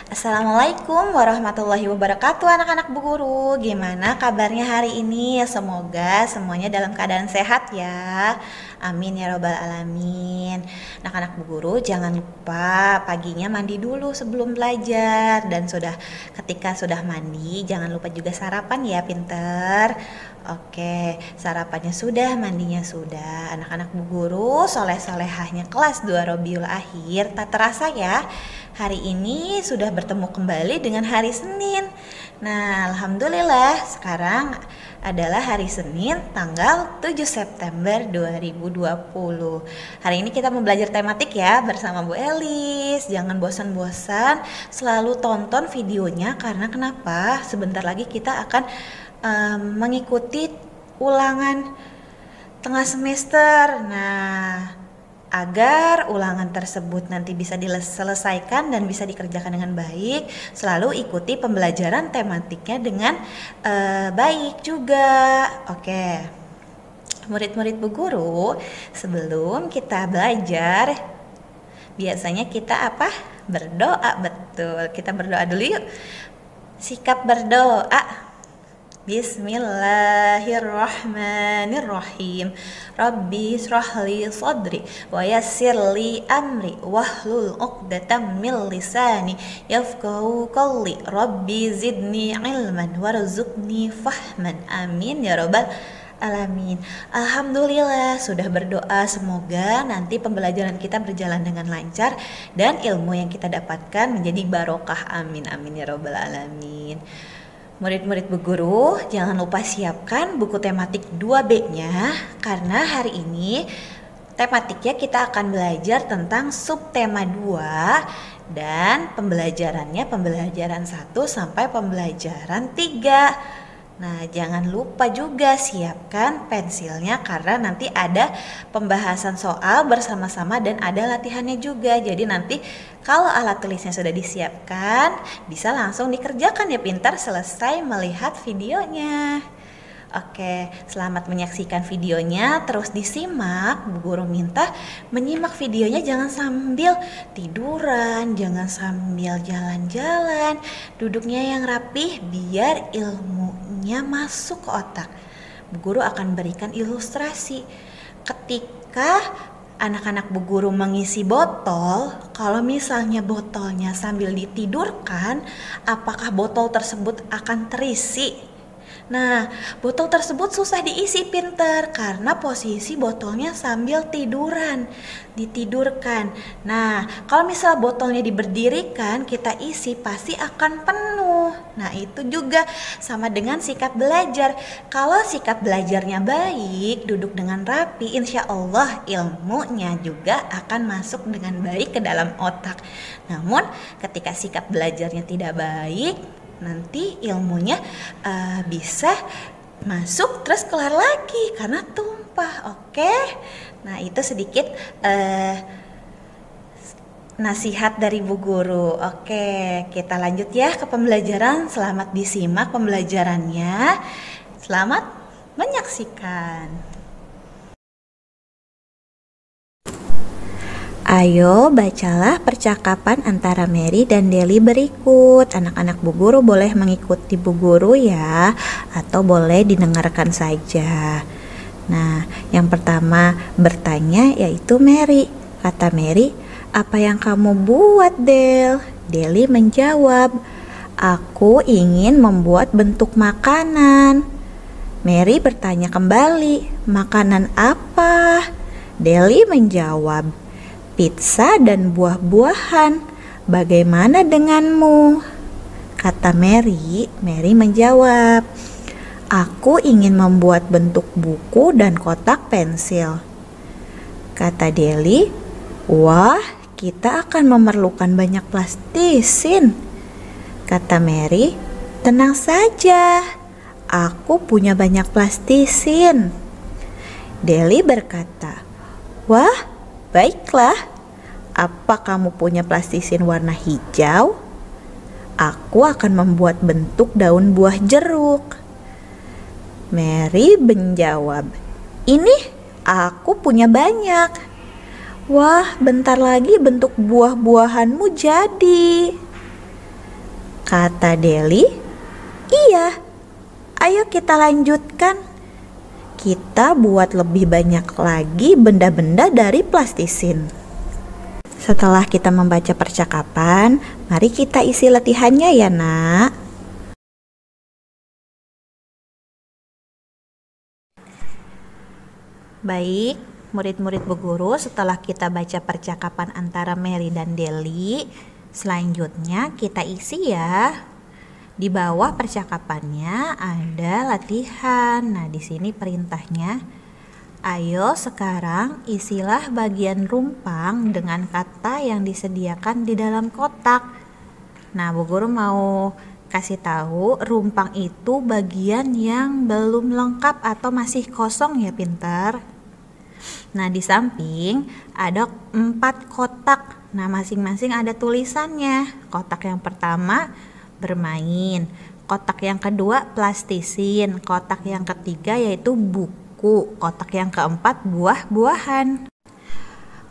Assalamualaikum warahmatullahi wabarakatuh anak-anak Bu Guru. Gimana kabarnya hari ini? Semoga semuanya dalam keadaan sehat ya. Amin ya robbal alamin. Anak-anak Bu Guru jangan lupa paginya mandi dulu sebelum belajar. Dan ketika sudah mandi jangan lupa juga sarapan ya pinter. Oke, sarapannya sudah, mandinya sudah. Anak-anak Bu Guru, soleh-solehahnya kelas 2 Robiul Akhir. Tak terasa ya, hari ini sudah bertemu kembali dengan hari Senin. Nah, alhamdulillah sekarang adalah hari Senin tanggal 7 September 2020. Hari ini kita mau belajar tematik ya bersama Bu Elis. Jangan bosan-bosan, selalu tonton videonya karena kenapa? Sebentar lagi kita akan mengikuti ulangan tengah semester. Nah, agar ulangan tersebut nanti bisa diselesaikan dan bisa dikerjakan dengan baik, selalu ikuti pembelajaran tematiknya dengan baik juga. Oke, murid-murid Bu Guru, sebelum kita belajar biasanya kita berdoa. Betul, kita berdoa dulu yuk. Sikap berdoa. Bismillahirrahmanirrahim. Rabbi shrahli sadri wa yassirli amri wahlul 'uqdatam min lisani yafqahu qawli. Rabbi zidni ilman warzuqni fahman. Amin ya robbal alamin. Alhamdulillah sudah berdoa, semoga nanti pembelajaran kita berjalan dengan lancar dan ilmu yang kita dapatkan menjadi barokah. Amin amin ya robbal alamin. Murid-murid Bu Guru, jangan lupa siapkan buku tematik 2B-nya karena hari ini tematiknya kita akan belajar tentang subtema 2 dan pembelajaran 1 sampai pembelajaran 3. Nah, jangan lupa juga siapkan pensilnya karena nanti ada pembahasan soal bersama-sama dan ada latihannya juga. Jadi nanti kalau alat tulisnya sudah disiapkan, bisa langsung dikerjakan ya pintar selesai melihat videonya. Oke, selamat menyaksikan videonya, terus disimak. Bu Guru minta menyimak videonya jangan sambil tiduran, jangan sambil jalan-jalan. Duduknya yang rapih biar ilmunya masuk ke otak. Bu Guru akan berikan ilustrasi. Ketika anak-anak Bu Guru mengisi botol, kalau misalnya botolnya sambil ditidurkan, apakah botol tersebut akan terisi? Nah, botol tersebut susah diisi pinter karena posisi botolnya sambil ditidurkan. Nah, kalau misal botolnya diberdirikan, kita isi pasti akan penuh. Nah, itu juga sama dengan sikap belajar. Kalau sikap belajarnya baik, duduk dengan rapi, insya Allah ilmunya juga akan masuk dengan baik ke dalam otak. Namun, ketika sikap belajarnya tidak baik, nanti ilmunya bisa masuk terus keluar lagi karena tumpah. Oke, nah itu sedikit nasihat dari Bu Guru. Oke, kita lanjut ya ke pembelajaran. Selamat disimak pembelajarannya, selamat menyaksikan. Ayo bacalah percakapan antara Mary dan Deli berikut. Anak-anak Bu Guru boleh mengikuti Bu Guru ya, atau boleh didengarkan saja. Nah, yang pertama bertanya yaitu Mary. Kata Mary, "Apa yang kamu buat, Del?" Deli menjawab, "Aku ingin membuat bentuk makanan." Mary bertanya kembali, "Makanan apa?" Deli menjawab, "Pizza dan buah-buahan. Bagaimana denganmu?" Kata Mary menjawab, "Aku ingin membuat bentuk buku dan kotak pensil." Kata Deli, "Wah, kita akan memerlukan banyak plastisin." Kata Mary, "Tenang saja, aku punya banyak plastisin." Deli berkata, "Wah, baiklah, apa kamu punya plastisin warna hijau? Aku akan membuat bentuk daun buah jeruk." Mary menjawab, "Ini aku punya banyak." "Wah, bentar lagi bentuk buah-buahanmu jadi." Kata Deli. Iya, ayo kita lanjutkan. Kita buat lebih banyak lagi benda-benda dari plastisin. Setelah kita membaca percakapan, mari kita isi latihannya ya, Nak. Baik, murid-murid Bu Guru, setelah kita baca percakapan antara Mary dan Deli, selanjutnya kita isi ya. Di bawah percakapannya ada latihan. Nah, di sini perintahnya, ayo sekarang isilah bagian rumpang dengan kata yang disediakan di dalam kotak. Nah, Bu Guru mau kasih tahu, rumpang itu bagian yang belum lengkap atau masih kosong ya, pintar. Nah, di samping ada 4 kotak. Nah, masing-masing ada tulisannya. Kotak yang pertama bermain, kotak yang kedua plastisin, kotak yang ketiga yaitu buku, kotak yang keempat buah-buahan.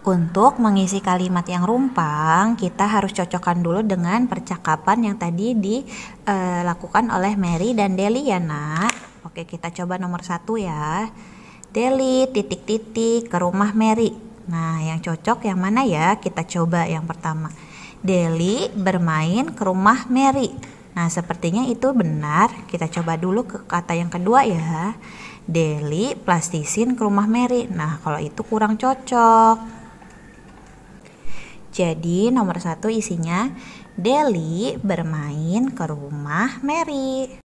Untuk mengisi kalimat yang rumpang, kita harus cocokkan dulu dengan percakapan yang tadi dilakukan oleh Mary dan Deli ya, Nak. Oke, kita coba nomor 1 ya. Deli titik-titik ke rumah Mary. Nah, yang cocok yang mana ya? Kita coba yang pertama. Deli bermain ke rumah Mary. Nah, sepertinya itu benar. Kita coba dulu ke kata yang kedua ya. Deli plastisin ke rumah Mary. Nah, kalau itu kurang cocok. Jadi nomor 1 isinya Deli bermain ke rumah Mary.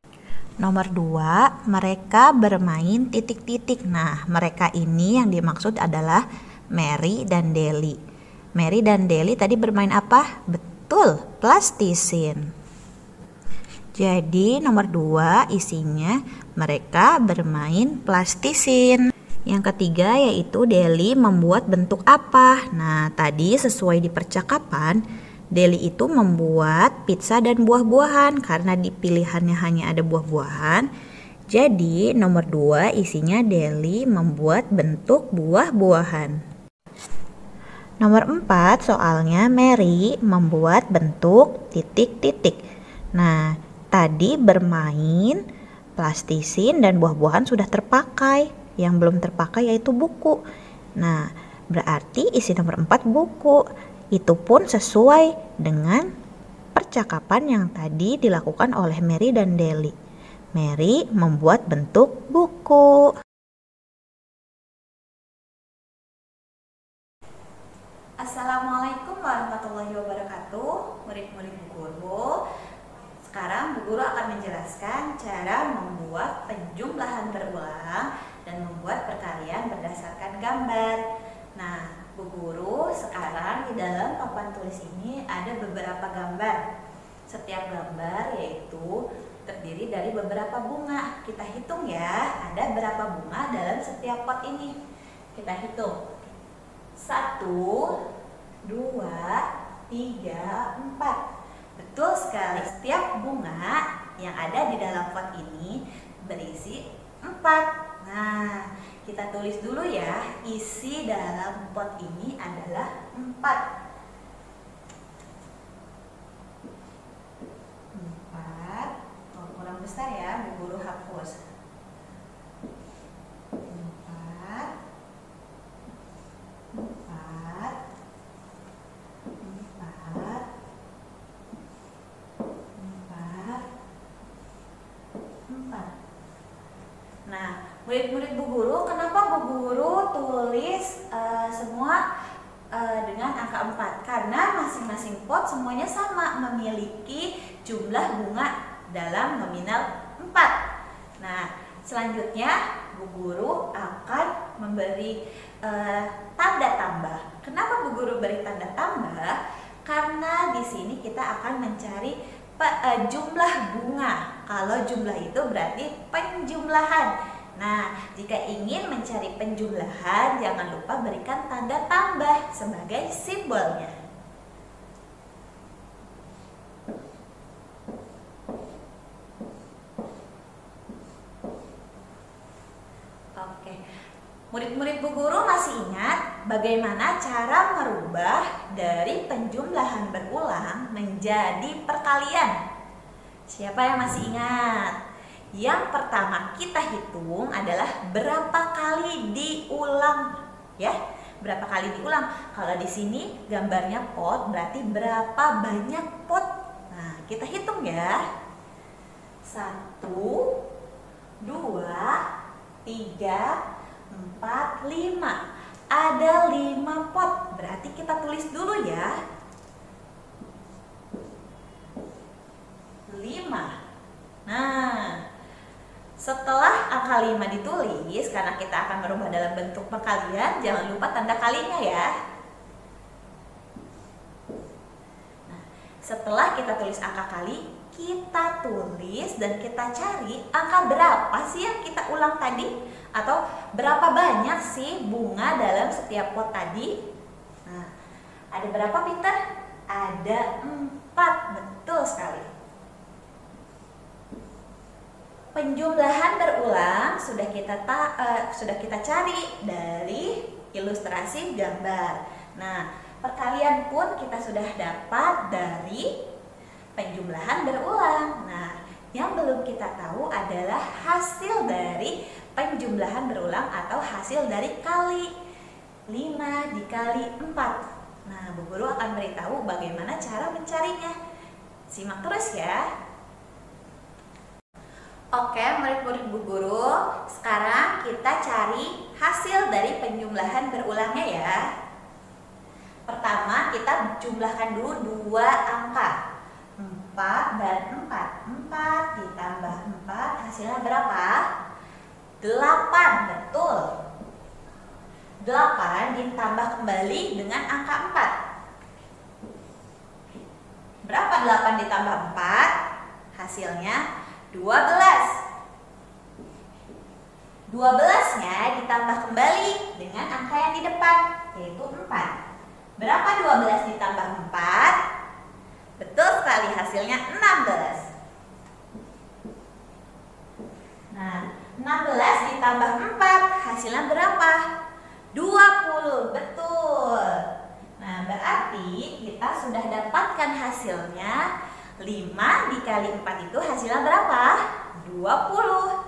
Nomor 2, mereka bermain titik-titik. Nah, mereka ini yang dimaksud adalah Mary dan Deli. Mary dan Deli tadi bermain apa? Betul, plastisin. Jadi nomor 2 isinya mereka bermain plastisin. Yang ketiga yaitu Deli membuat bentuk apa? Nah, tadi sesuai di percakapan, Deli itu membuat pizza dan buah-buahan. Karena di pilihannya hanya ada buah-buahan, jadi nomor 2 isinya Deli membuat bentuk buah-buahan. Nomor 4 soalnya Mary membuat bentuk titik-titik. Nah, tadi bermain, plastisin, dan buah-buahan sudah terpakai. Yang belum terpakai yaitu buku. Nah, berarti isi nomor 4 buku. Itu pun sesuai dengan percakapan yang tadi dilakukan oleh Mary dan Deli. Mary membuat bentuk buku. Assalamualaikum warahmatullahi wabarakatuh, murid-murid Bu Guru. Sekarang Bu Guru akan menjelaskan cara membuat penjumlahan berulang dan membuat perkalian berdasarkan gambar. Nah, Bu Guru, sekarang di dalam papan tulis ini ada beberapa gambar. Setiap gambar yaitu terdiri dari beberapa bunga. Kita hitung ya, ada berapa bunga dalam setiap pot ini. Kita hitung. 1, 2, 3, 4. Betul sekali, setiap bunga yang ada di dalam pot ini berisi 4. Nah, kita tulis dulu ya, isi dalam pot ini adalah 4. 4. Oh, kurang besar ya, Bu Guru hapus. 4. 4. 4. 4. Nah, murid-murid Bu Guru, kenapa Bu Guru tulis semua dengan angka 4? Karena masing-masing pot semuanya sama, memiliki jumlah bunga dalam nominal 4. Nah, selanjutnya Bu Guru akan memberi tanda tambah. Kenapa Bu Guru beri tanda tambah? Karena di sini kita akan mencari jumlah bunga. Kalau jumlah itu berarti penjumlahan. Nah, jika ingin mencari penjumlahan, jangan lupa berikan tanda tambah sebagai simbolnya. Oke, murid-murid Bu Guru masih ingat bagaimana cara merubah dari penjumlahan berulang menjadi perkalian? Siapa yang masih ingat? Yang pertama kita hitung adalah berapa kali diulang, ya. Berapa kali diulang? Kalau di sini gambarnya pot, berarti berapa banyak pot? Nah, kita hitung ya. 1, 2, 3, 4, 5. Ada 5 pot. Berarti kita tulis dulu ya. 5. Nah, setelah angka 5 ditulis, karena kita akan merubah dalam bentuk perkalian, jangan lupa tanda kalinya ya. Nah, setelah kita tulis angka kali, kita tulis dan kita cari angka berapa sih yang kita ulang tadi, atau berapa banyak sih bunga dalam setiap pot tadi. Nah, ada berapa, Peter? Ada 4, betul sekali. Penjumlahan berulang sudah kita cari dari ilustrasi gambar. Nah, perkalian pun kita sudah dapat dari penjumlahan berulang. Nah, yang belum kita tahu adalah hasil dari penjumlahan berulang atau hasil dari kali. 5 dikali 4. Nah, Bu Guru akan beritahu bagaimana cara mencarinya. Simak terus ya. Oke, murid-murid Bu Guru, sekarang kita cari hasil dari penjumlahan berulangnya ya. Pertama, kita jumlahkan dulu 2 angka, 4 dan 4. 4 ditambah 4 hasilnya berapa? 8, betul. 8 ditambah kembali dengan angka 4. Berapa 8 ditambah 4? Hasilnya 12. 12-nya ditambah kembali dengan angka yang di depan, yaitu 4. Berapa 12 ditambah 4? Betul sekali, hasilnya 16. Nah, 16 ditambah 4 hasilnya berapa? 20, betul. Nah, berarti kita sudah dapatkan hasilnya. 5 dikali 4 itu hasilnya berapa? 20.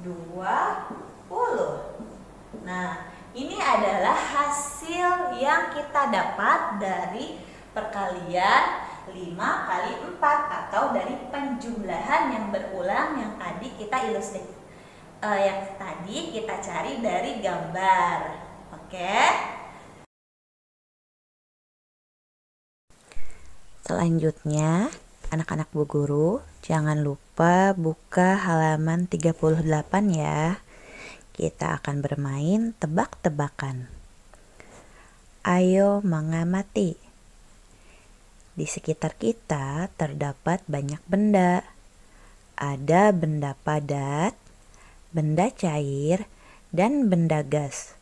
20. Nah, ini adalah hasil yang kita dapat dari perkalian 5 kali 4 atau dari penjumlahan yang berulang yang tadi kita yang tadi kita cari dari gambar. Oke? Selanjutnya, anak-anak Bu Guru, jangan lupa buka halaman 38 ya. Kita akan bermain tebak-tebakan. Ayo mengamati. Di sekitar kita terdapat banyak benda. Ada benda padat, benda cair, dan benda gas.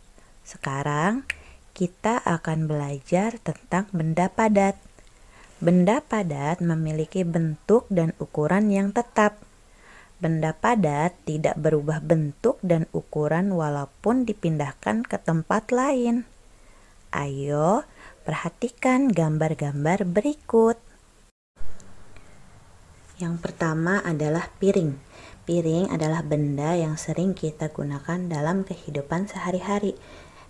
Sekarang kita akan belajar tentang benda padat. Benda padat memiliki bentuk dan ukuran yang tetap. Benda padat tidak berubah bentuk dan ukuran walaupun dipindahkan ke tempat lain. Ayo, perhatikan gambar-gambar berikut. Yang pertama adalah piring. Piring adalah benda yang sering kita gunakan dalam kehidupan sehari-hari.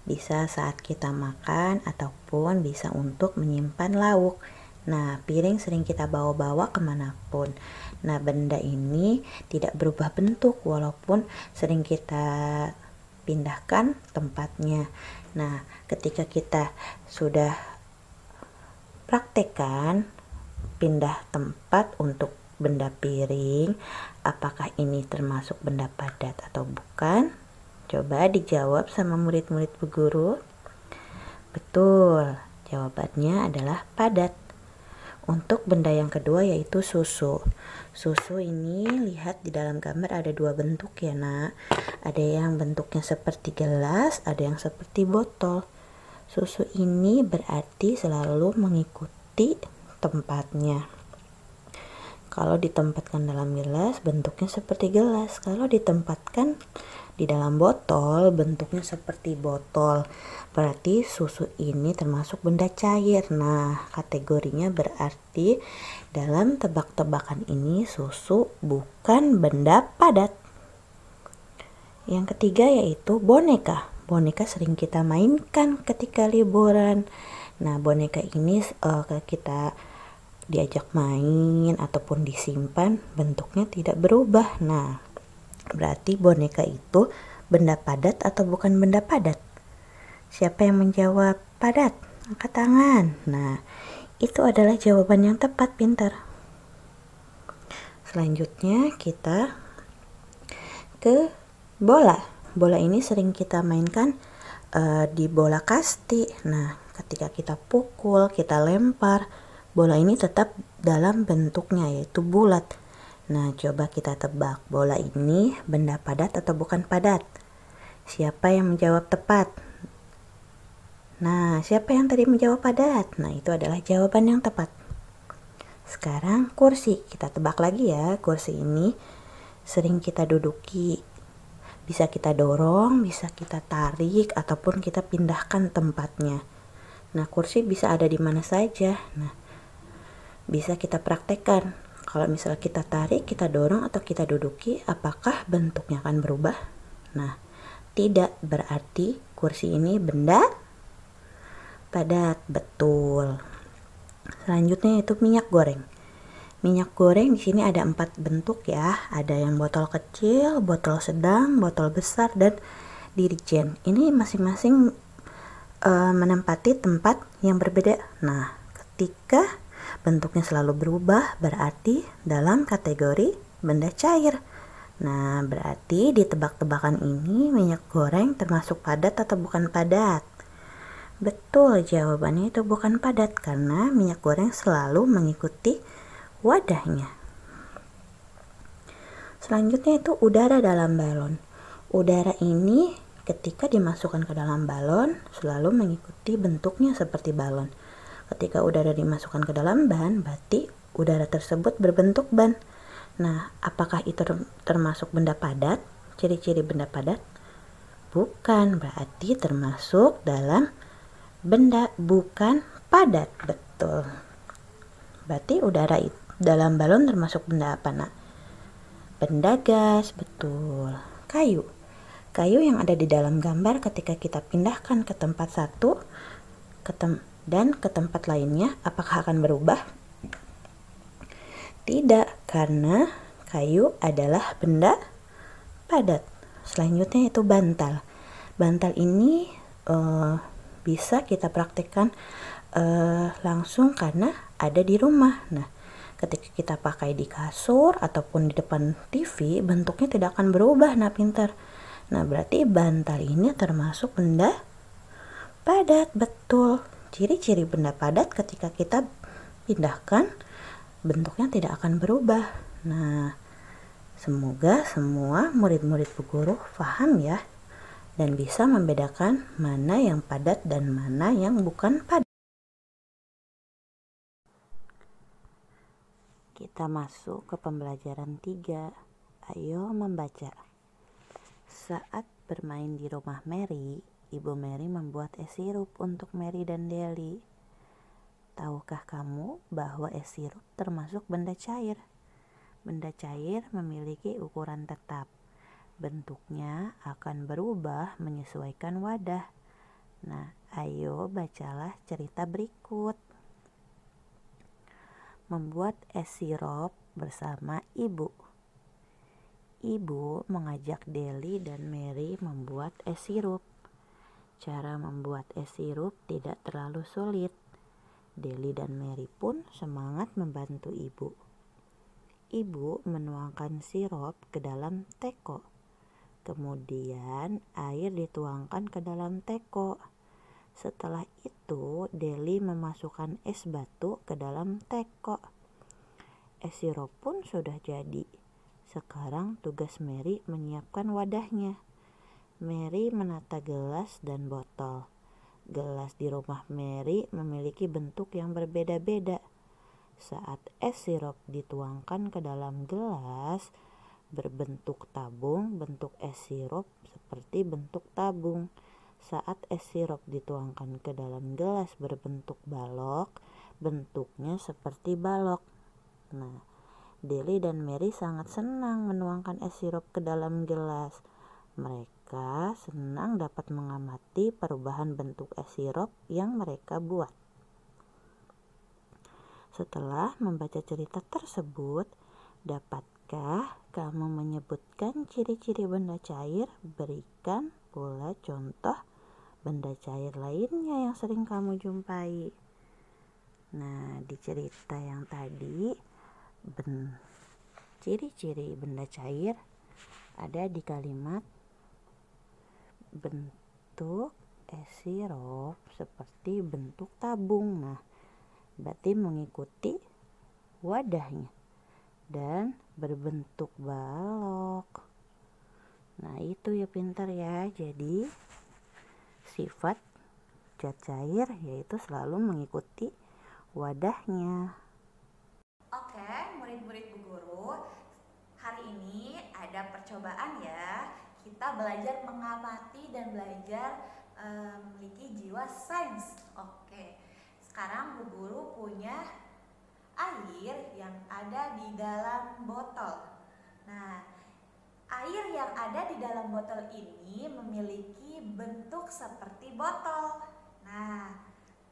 Bisa saat kita makan ataupun bisa untuk menyimpan lauk. Nah, piring sering kita bawa-bawa kemanapun. Nah, benda ini tidak berubah bentuk walaupun sering kita pindahkan tempatnya. Nah, ketika kita sudah praktekkan pindah tempat untuk benda piring, apakah ini termasuk benda padat atau bukan? Coba dijawab sama murid-murid Bu Guru. Betul, jawabannya adalah padat. Untuk benda yang kedua yaitu susu. Susu ini lihat di dalam gambar ada 2 bentuk ya nak. Ada yang bentuknya seperti gelas, ada yang seperti botol. Susu ini berarti selalu mengikuti tempatnya. Kalau ditempatkan dalam gelas bentuknya seperti gelas. Kalau ditempatkan Di dalam botol bentuknya seperti botol, berarti susu ini termasuk benda cair. Nah, kategorinya berarti dalam tebak-tebakan ini susu bukan benda padat. Yang ketiga yaitu boneka. Boneka sering kita mainkan ketika liburan. Nah, boneka ini kita diajak main ataupun disimpan, bentuknya tidak berubah. Nah, berarti boneka itu benda padat atau bukan benda padat? Siapa yang menjawab padat? Angkat tangan. Nah, itu adalah jawaban yang tepat, pintar. Selanjutnya kita ke bola. Bola ini sering kita mainkan di bola kasti. Nah, ketika kita pukul, kita lempar, bola ini tetap dalam bentuknya yaitu bulat. Nah, coba kita tebak, bola ini benda padat atau bukan padat? Siapa yang menjawab tepat? Nah, siapa yang tadi menjawab padat? Nah, itu adalah jawaban yang tepat. Sekarang kursi, kita tebak lagi ya. Kursi ini sering kita duduki. Bisa kita dorong, bisa kita tarik, ataupun kita pindahkan tempatnya. Nah, kursi bisa ada di mana saja. Nah, bisa kita praktekkan. Kalau misalnya kita tarik, kita dorong, atau kita duduki, apakah bentuknya akan berubah? Nah, tidak, berarti kursi ini benda padat. Betul. Selanjutnya yaitu minyak goreng. Minyak goreng di sini ada 4 bentuk ya. Ada yang botol kecil, botol sedang, botol besar, dan dirijen. Ini masing-masing menempati tempat yang berbeda. Nah, ketika bentuknya selalu berubah, berarti dalam kategori benda cair. Nah, berarti di tebak-tebakan ini minyak goreng termasuk padat atau bukan padat? Betul, jawabannya itu bukan padat karena minyak goreng selalu mengikuti wadahnya. Selanjutnya itu udara dalam balon. Udara ini ketika dimasukkan ke dalam balon selalu mengikuti bentuknya seperti balon. Ketika udara dimasukkan ke dalam ban, berarti udara tersebut berbentuk ban. Nah, apakah itu termasuk benda padat? Ciri-ciri benda padat? Bukan, berarti termasuk dalam benda bukan padat. Betul. Berarti udara dalam balon termasuk benda apa, nak? Benda gas, betul. Kayu. Kayu yang ada di dalam gambar ketika kita pindahkan ke tempat satu dan ke tempat lainnya, apakah akan berubah? Tidak, karena kayu adalah benda padat. Selanjutnya itu bantal. Bantal ini bisa kita praktekkan langsung karena ada di rumah. Nah, ketika kita pakai di kasur ataupun di depan TV, bentuknya tidak akan berubah. Nah, pintar. Nah, berarti bantal ini termasuk benda padat. Betul. Ciri-ciri benda padat ketika kita pindahkan, bentuknya tidak akan berubah. Nah, semoga semua murid-murid Bu Guru paham ya, dan bisa membedakan mana yang padat dan mana yang bukan padat. Kita masuk ke pembelajaran 3. Ayo membaca. Saat bermain di rumah Mary, Ibu Mary membuat es sirup untuk Mary dan Deli. Tahukah kamu bahwa es sirup termasuk benda cair? Benda cair memiliki ukuran tetap. Bentuknya akan berubah menyesuaikan wadah. Nah, ayo bacalah cerita berikut. Membuat es sirup bersama ibu. Ibu mengajak Deli dan Mary membuat es sirup. Cara membuat es sirup tidak terlalu sulit. Deli dan Mary pun semangat membantu ibu. Ibu menuangkan sirup ke dalam teko. Kemudian air dituangkan ke dalam teko. Setelah itu Deli memasukkan es batu ke dalam teko. Es sirup pun sudah jadi. Sekarang tugas Mary menyiapkan wadahnya. Mary menata gelas dan botol. Gelas di rumah Mary memiliki bentuk yang berbeda-beda. Saat es sirup dituangkan ke dalam gelas, berbentuk tabung, bentuk es sirup seperti bentuk tabung. Saat es sirup dituangkan ke dalam gelas berbentuk balok, bentuknya seperti balok. Nah, Deli dan Mary sangat senang menuangkan es sirup ke dalam gelas. Mereka senang dapat mengamati perubahan bentuk es sirup yang mereka buat. Setelah membaca cerita tersebut, dapatkah kamu menyebutkan ciri-ciri benda cair? Berikan pula contoh benda cair lainnya yang sering kamu jumpai. Nah, di cerita yang tadi, ciri-ciri benda cair ada di kalimat bentuk es sirup seperti bentuk tabung. Nah, berarti mengikuti wadahnya dan berbentuk balok. Nah, itu ya pintar ya. Jadi sifat zat cair yaitu selalu mengikuti wadahnya. Oke, murid-murid Bu Guru, hari ini ada percobaan ya. Kita belajar mengamati dan belajar memiliki jiwa sains. Oke, sekarang Bu Guru punya air yang ada di dalam botol. Nah, air yang ada di dalam botol ini memiliki bentuk seperti botol. Nah,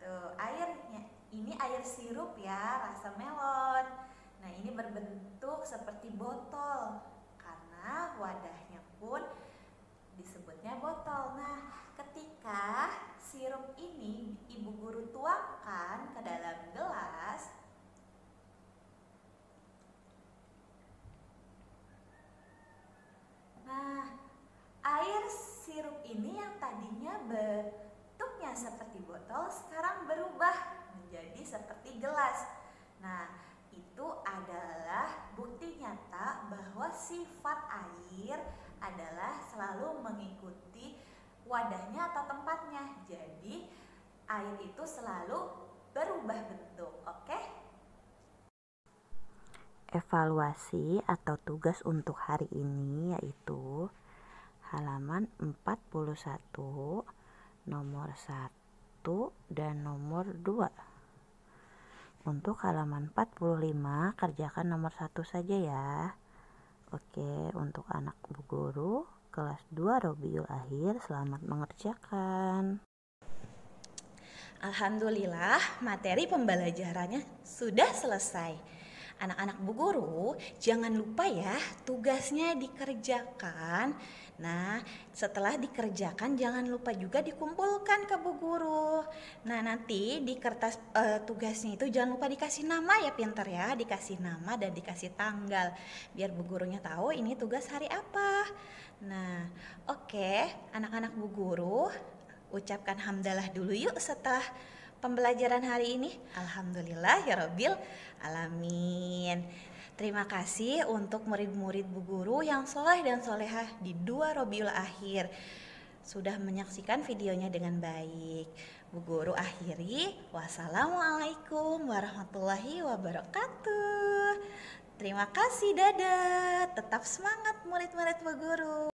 tuh airnya. Ini air sirup ya, rasa melon. Nah, ini berbentuk seperti botol karena wadahnya pun disebutnya botol. Nah, ketika sirup ini Ibu Guru tuangkan ke dalam gelas, nah, air sirup ini yang tadinya bentuknya seperti botol sekarang berubah menjadi seperti gelas. Nah, itu adalah bukti nyata bahwa sifat air adalah selalu mengikuti wadahnya atau tempatnya. Jadi, air itu selalu berubah bentuk, oke? Evaluasi atau tugas untuk hari ini yaitu halaman 41, nomor 1 dan nomor 2. Untuk halaman 45 kerjakan nomor 1 saja ya. Oke, untuk anak Bu Guru kelas 2 Robiul Akhir, selamat mengerjakan. Alhamdulillah, materi pembelajarannya sudah selesai. Anak-anak Bu Guru, jangan lupa ya tugasnya dikerjakan. Nah, setelah dikerjakan jangan lupa juga dikumpulkan ke Bu Guru. Nah, nanti di kertas tugasnya itu jangan lupa dikasih nama ya pinter ya. Dikasih nama dan dikasih tanggal. Biar Bu Gurunya tahu ini tugas hari apa. Nah, oke, anak-anak Bu Guru, ucapkan hamdalah dulu yuk setelah pembelajaran hari ini. Alhamdulillah ya Rabbil Alamin. Terima kasih untuk murid-murid Bu Guru yang soleh dan solehah di 2 Robiul Akhir sudah menyaksikan videonya dengan baik. Bu Guru akhiri, wassalamualaikum warahmatullahi wabarakatuh. Terima kasih, dadah. Tetap semangat murid-murid Bu Guru.